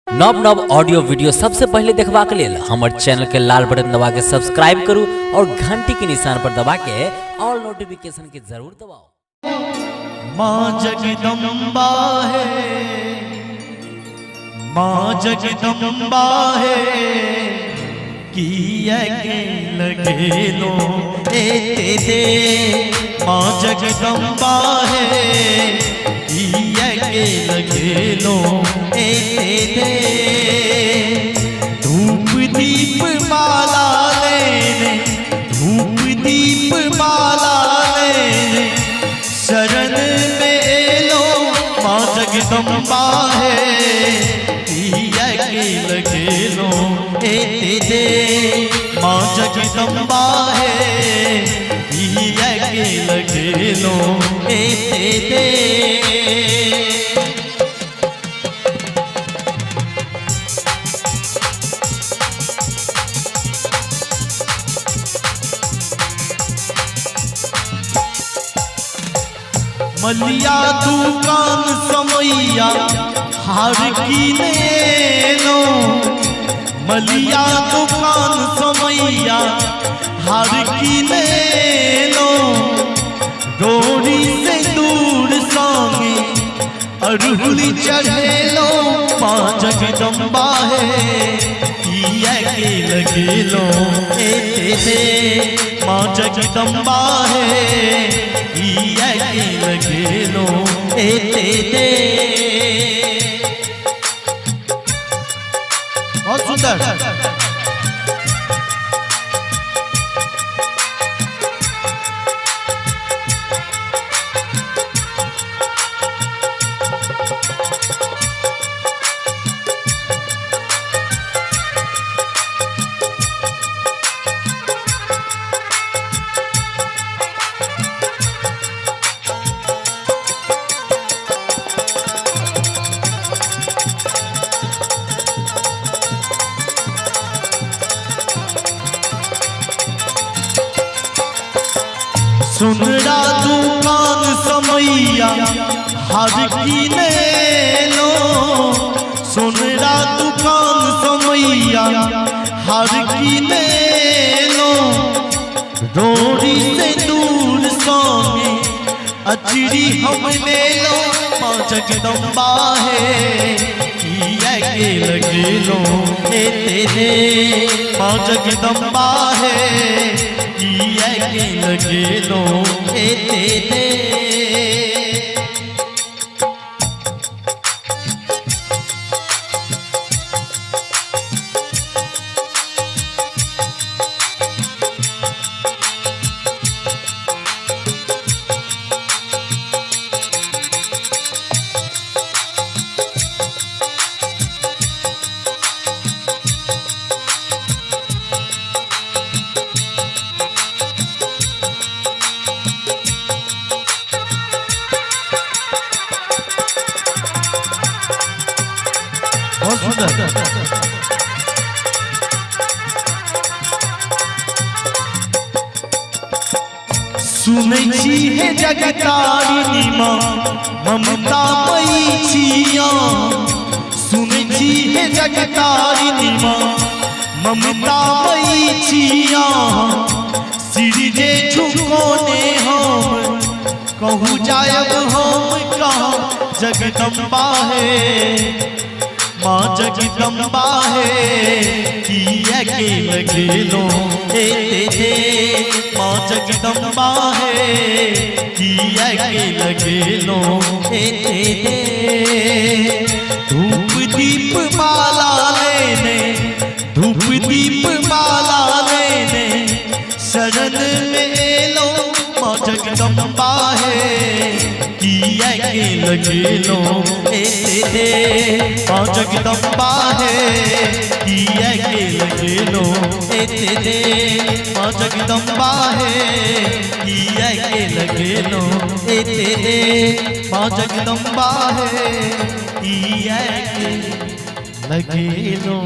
नव नव audio video सबसे पहले देखबा के लेल हमर चैनल के लाल बटन दबा के सब्सक्राइब करू और घंटी के निशान पर दबा के ऑल नोटिफिकेशन के जरूर दबाओ। माँ जगदम्बा है, माँ जगदम्बा है कि लगे लो ए दे। माँ जगदम्बा है कि लगे लो ए दे। धूप दीप माला लेने, धूप दीप माला लेने शरण में लो। माँ जगदम्बा है लगे लो ए दे। माँ जगदम्बा है लगे लो ए दे। मलिया दुकान समैया हार की ने लो। मलिया दुकान समैया हार की ने लो। डोरी से दूर सांगे अरहुल चढ़े लो। माँ जगदम्बा है लगे लो ए दे। माँ जगदम्बा है लगे लो ए दे। बहुत सुंदर। सुनरा दुकान समैया हार की ने लो। सुनरा दुकान समैया हार की ने लो। डोरी से दूर सांगे अचरी हम ले लो। माँ जगदम्बा है लगे लो ए दे। माँ जगदम्बा है लगे लो ए दे। सुनै छी हे जगतारिणी माँ ममता मई छिया। सुनै छी हे जगतारिणी माँ ममता मई छिया। सिर जे झुकोने हम कहूँ जायब हम कहाँ। जगदम्बा है माँ जगदम्बा है लगे लो ए दे। माँ जगदम्बा है लगे लो ए दे। धूप दीप माला लेने, धूप दीप माला लेने शरण में लो। माँ जगदम्बा है लगे लो ए दे। माँ जगदम्बा है लगे लो ए दे। माँ जगदम्बा है लगे लो ए दे। माँ जगदम्बा है लगे लो।